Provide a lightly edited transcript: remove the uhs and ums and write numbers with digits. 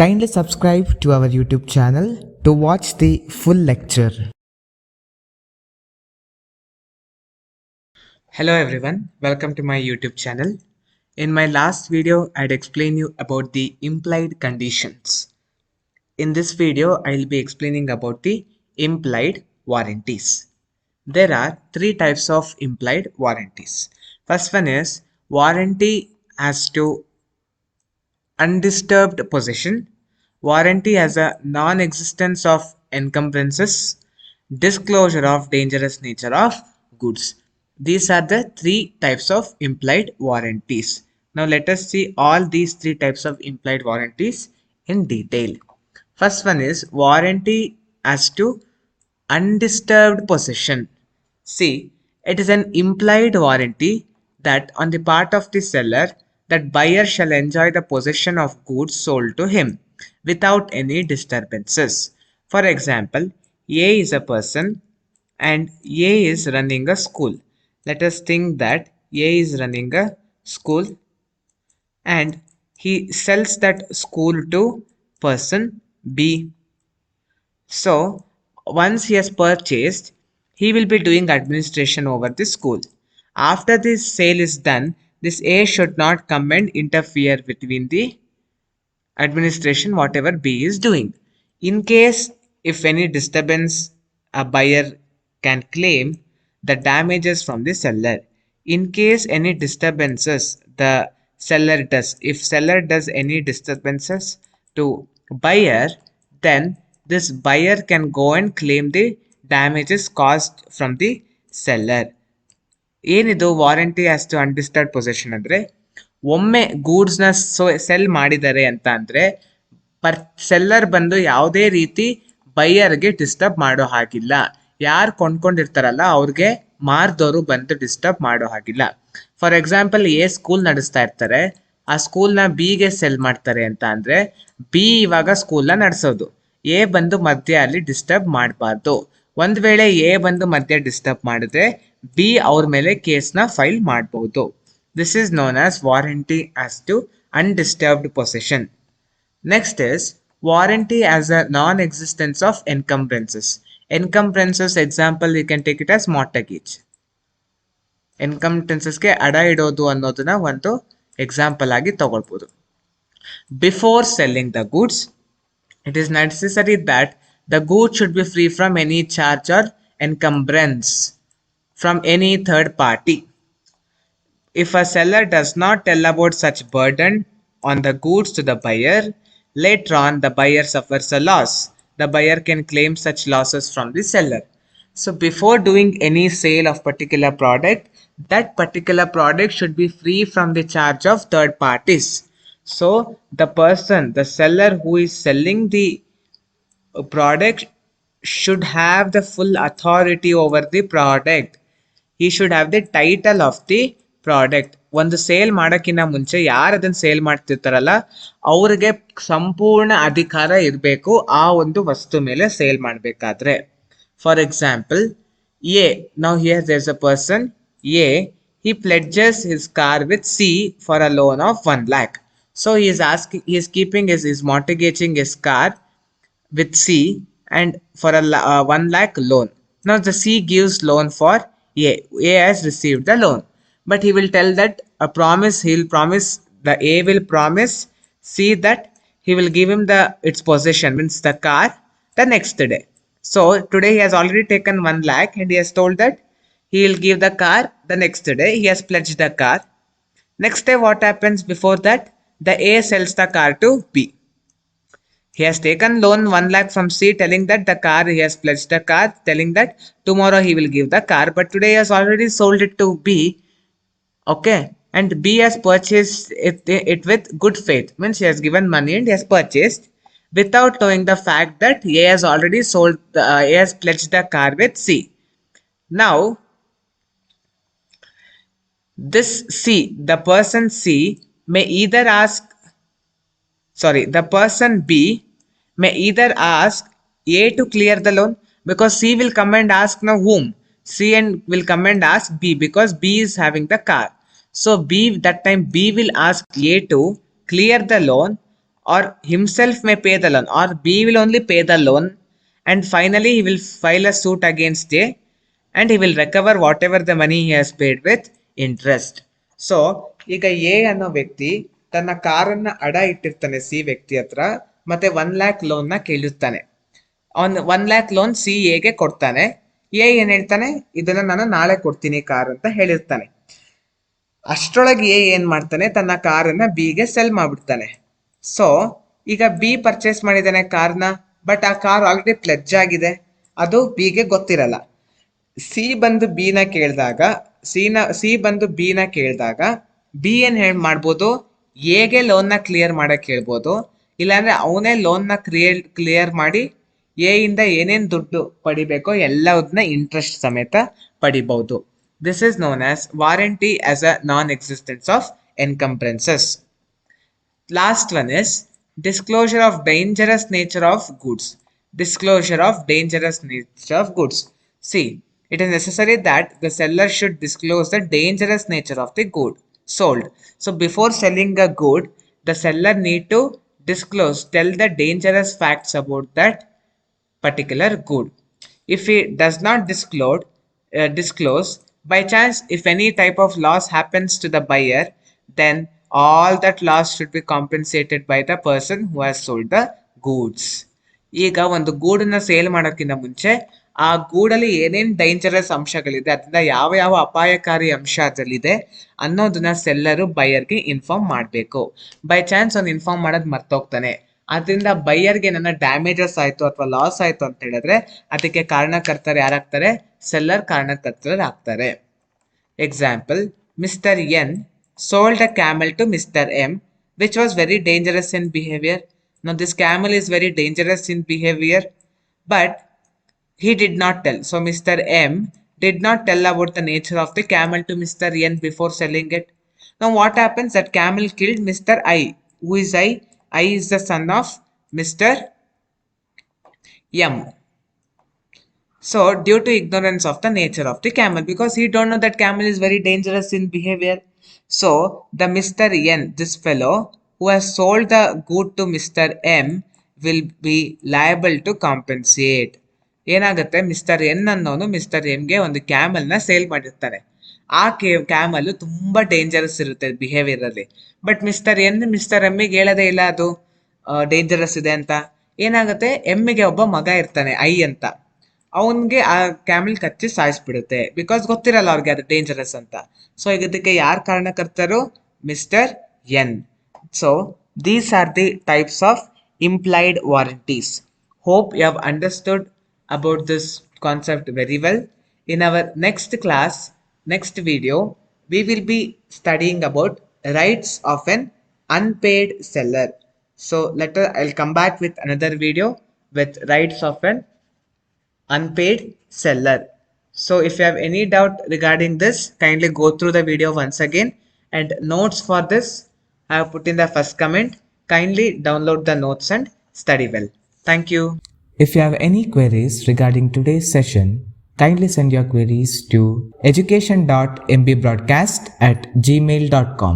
Kindly subscribe to our YouTube channel to watch the full lecture. Hello everyone, welcome to my YouTube channel. In my last video, I'd explained you about the implied conditions. In this video, I'll be explaining about the implied warranties. There are three types of implied warranties. First one is warranty as to undisturbed possession, warranty as a non-existence of encumbrances, disclosure of dangerous nature of goods. These are the three types of implied warranties. Now let us see all these three types of implied warranties in detail. First one is warranty as to undisturbed possession. See, it is an implied warranty that on the part of the seller that buyer shall enjoy the possession of goods sold to him without any disturbances. For example, A is a person and A is running a school. Let us think that A is running a school and he sells that school to person B. So once he has purchased, he will be doing administration over the school. After this sale is done, this A should not come and interfere between the administration whatever B is doing. In case if any disturbance, a buyer can claim the damages from the seller. In case any disturbances the seller does, if seller does any disturbances to buyer, then this buyer can go and claim the damages caused from the seller. ಏನಿದು warranty as to ಅನ್ಡಿಸ್ಟರ್ಡ್ possession ಅಂದರೆ ಒಮ್ಮೆ ಗೂಡ್ಸ್ನ cell ಮಾಡಿದ್ದಾರೆ ಅಂತ ಅಂದರೆ seller ಬಂದು ಯಾವುದೇ ರೀತಿ ಬೈಯರ್ಗೆ disturb ಮಾಡೋ ಹಾಗಿಲ್ಲ. ಯಾರು ಕೊಂಡ್ಕೊಂಡಿರ್ತಾರಲ್ಲ ಅವ್ರಿಗೆ ಮಾರ್ದವರು ಬಂದು ಡಿಸ್ಟರ್ಬ್ ಮಾಡೋ ಹಾಗಿಲ್ಲ. ಫಾರ್ ಎಕ್ಸಾಂಪಲ್ ಎ ಸ್ಕೂಲ್ ನಡೆಸ್ತಾ ಇರ್ತಾರೆ, ಆ ಸ್ಕೂಲ್ನ ಬಿಗೆ ಸೆಲ್ ಮಾಡ್ತಾರೆ ಅಂತ ಅಂದರೆ ಬಿ ಇವಾಗ ಸ್ಕೂಲ್ನ ನಡೆಸೋದು, ಎ ಬಂದು ಮಧ್ಯೆ ಅಲ್ಲಿ ಡಿಸ್ಟರ್ಬ್ ಮಾಡಬಾರ್ದು. ಒಂದು ವೇಳೆ ಎ ಬಂದು ಮಧ್ಯೆ ಡಿಸ್ಟರ್ಬ್ ಮಾಡಿದ್ರೆ ಬಿ ಅವ್ರ ಮೇಲೆ ಕೇಸ್ನ ಫೈಲ್ ಮಾಡಬಹುದು. This is known as warranty as to undisturbed possession. Next is warranty as a non-existence of encumbrances. Encumbrances example you can take it as mortgage. ಎನ್ಕಂಬ್ರೆನ್ಸಸ್ಗೆ ಅಡ ಇಡೋದು ಅನ್ನೋದನ್ನ ಒಂದು ಎಕ್ಸಾಂಪಲ್ ಆಗಿ ತಗೊಳ್ಬೋದು. Before selling the goods, it is necessary that the goods should be free from any charge or encumbrance from any third party. If a seller does not tell about such burden on the goods to the buyer, later on the buyer suffers a loss. The buyer can claim such losses from the seller. So before doing any sale of particular product, that particular product should be free from the charge of third parties. So the person, the seller who is selling the product should have the full authority over the product. He should have the title of the product. ಒಂದು sale ಮಾಡೋಕ್ಕಿಂತ ಮುಂಚೆ ಯಾರು ಅದನ್ನು sale ಮಾಡ್ತಿರ್ತಾರಲ್ಲ ಅವ್ರಿಗೆ ಸಂಪೂರ್ಣ ಅಧಿಕಾರ ಇರಬೇಕು ಆ ಒಂದು ವಸ್ತು ಮೇಲೆ ಸೇಲ್ ಮಾಡಬೇಕಾದ್ರೆ. For example A, now here there is a person A, he pledges his car with C for a loan of 1 lakh. So he is keeping his mortgaging his car with C and for a 1 lakh loan. Now the C gives loan for A. A has received the loan, but he will tell that he'll promise, the A will promise C that he will give him its possession, means the car, the next day. So today he has already taken 1 lakh and he has told that he will give the car the next day. He has pledged the car. Next day what happens? Before that the A sells the car to B. He has taken loan 1 lakh from C, telling that the car, he has pledged the car, telling that tomorrow he will give the car, but today he has already sold it to B. Okay, and B has purchased it with good faith, means he has given money and he has purchased without knowing the fact that A has already sold, A has pledged the car with C. Now this C, the person C may either ask, the person B may either ask A to clear the loan, because C will come and ask now whom? C and will come and ask B, because B is having the car. So B, that time B will ask A to clear the loan, or himself may pay the loan, or B will only pay the loan, and finally he will file a suit against A, and he will recover whatever the money he has paid with interest. So ಈಗ A ಅನ್ನೋ ವ್ಯಕ್ತಿ ತನ್ನ ಕಾರನ್ನ ಅಡ ಇಟ್ಟಿರ್ತಾನೆ C ವ್ಯಕ್ತಿ ಹತ್ರ, ಮತ್ತೆ 1 lakh ಲೋನ್ನ ಕೇಳಿರ್ತಾನೆ. ಅವನ್ 1 lakh ಲೋನ್ ಸಿ ಎಗೆ ಕೊಡ್ತಾನೆ. ಎ ಏನ್ ಹೇಳ್ತಾನೆ, ಇದನ್ನ ನಾನು ನಾಳೆ ಕೊಡ್ತೀನಿ ಕಾರ್ ಅಂತ ಹೇಳಿರ್ತಾನೆ. ಅಷ್ಟರೊಳಗೆ ಎ ಏನ್ ಮಾಡ್ತಾನೆ, ತನ್ನ ಕಾರನ್ನ ಬಿಗೆ ಸೆಲ್ ಮಾಡ್ಬಿಡ್ತಾನೆ. ಸೊ ಈಗ ಬಿ ಪರ್ಚೇಸ್ ಮಾಡಿದಾನೆ ಕಾರ್ನ, ಬಟ್ ಆ ಕಾರ್ ಆಲ್ರೆಡಿ ಪ್ಲೆಡ್ಜ್ ಆಗಿದೆ, ಅದು ಬಿಗೆ ಗೊತ್ತಿರಲ್ಲ. ಸಿ ಬಂದು ಬಿನ ಕೇಳಿದಾಗ ಬಿ ಏನ್ ಮಾಡ್ಬೋದು, ಎಗೆ ಲೋನ್ನ ಕ್ಲಿಯರ್ ಮಾಡಕ್ ಹೇಳ್ಬೋದು, ಇಲ್ಲಾಂದ್ರೆ ಅವನೇ ಲೋನ್ನ ಕ್ಲಿಯರ್ ಮಾಡಿ ಎ ಇಂದ ಏನೇನ್ ದುಡ್ಡು ಪಡಿಬೇಕೋ ಎಲ್ಲದನ್ನ ಇಂಟ್ರೆಸ್ಟ್ ಸಮೇತ ಪಡಿಬಹುದು. This is known as warranty as a non-existence of encumbrances. Last one is disclosure of dangerous nature of goods. Disclosure of dangerous nature of goods. See, it is necessary that the seller should disclose the dangerous nature of the good sold. So before selling a good, the seller need to tell the dangerous facts about that particular good. If he does not disclose, by chance if any type of loss happens to the buyer, then all that loss should be compensated by the person who has sold the goods. ಈಗ ಒಂದು ಗೂಡನ್ನ sale ಮಾಡೋಕ್ಕಿಂತ ಮುಂಚೆ ಆ ಗೂಡಲ್ಲಿ ಏನೇನ್ dangerous ಅಂಶಗಳಿದೆ, ಅದರಿಂದ ಯಾವ ಯಾವ ಅಪಾಯಕಾರಿ ಅಂಶ ಅದರಲ್ಲಿದೆ ಅನ್ನೋದನ್ನ ಸೆಲ್ಲರು ಬೈಯರ್ಗೆ ಇನ್ಫಾರ್ಮ್ ಮಾಡಬೇಕು. ಬೈ ಚಾನ್ಸ್ ಅವ್ನು ಇನ್ಫಾರ್ಮ್ ಮಾಡೋದು ಮರ್ತೋಗ್ತಾನೆ, ಅದರಿಂದ ಬೈಯರ್ಗೆ ನನ್ನ ಡ್ಯಾಮೇಜಸ್ ಆಯ್ತು ಅಥವಾ ಲಾಸ್ ಆಯ್ತು ಅಂತ ಹೇಳಿದ್ರೆ ಅದಕ್ಕೆ ಕಾರಣಕರ್ತರು ಯಾರಾಗ್ತಾರೆ, ಸೆಲ್ಲರ್ ಕಾರಣಕರ್ತರಾಗ್ತಾರೆ. Example, mister N sold a camel to Mr. M, which was very dangerous in behavior. Now this camel is very dangerous in behavior, but he did not tell. So Mr. M did not tell about the nature of the camel to Mr. N before selling it. Now what happens, that camel killed Mr. I. Who is I? I is the son of Mr. M. So due to ignorance of the nature of the camel, because he don't know that camel is very dangerous in behavior, so the Mr. N, this fellow who has sold the good to Mr. M, will be liable to compensate. ಏನಾಗುತ್ತೆ, mister N ಅನ್ನೋನು mister ಎಮ್ಗೆ ಒಂದು ಕ್ಯಾಮಲ್ನ sale ಮಾಡಿರ್ತಾನೆ. ಆ camel ತುಂಬಾ dangerous ಇರುತ್ತೆ behaviour ಅಲ್ಲಿ, but mister ಎಮ್ಮಿಗೆ ಹೇಳೋದೇ ಇಲ್ಲ ಅದು ಡೇಂಜರಸ್ ಇದೆ ಅಂತ. ಏನಾಗುತ್ತೆ, ಎಮ್ಮಿಗೆ ಒಬ್ಬ ಮಗ ಇರ್ತಾನೆ ಐ ಅಂತ, ಅವನ್ಗೆ ಆ ಕ್ಯಾಮಲ್ ಕಚ್ಚಿ ಸಾಯಿಸ್ಬಿಡುತ್ತೆ, ಬಿಕಾಸ್ ಗೊತ್ತಿರಲ್ಲ ಅವ್ರಿಗೆ ಅದು ಡೇಂಜರಸ್ ಅಂತ. ಸೊ ಇದಕ್ಕೆ ಯಾರು ಕಾರಣಕರ್ತರು, mister N. So these are the types of implied warranties. Hope you have understood about this concept very well. In our next class, next video, we will be studying about rights of an unpaid seller. So I'll come back with another video with rights of an unpaid seller. So if you have any doubt regarding this, kindly go through the video once again, and notes for this I have put in the first comment. Kindly download the notes and study well. Thank you. If you have any queries regarding today's session, kindly send your queries to education.mbroadcast@gmail.com.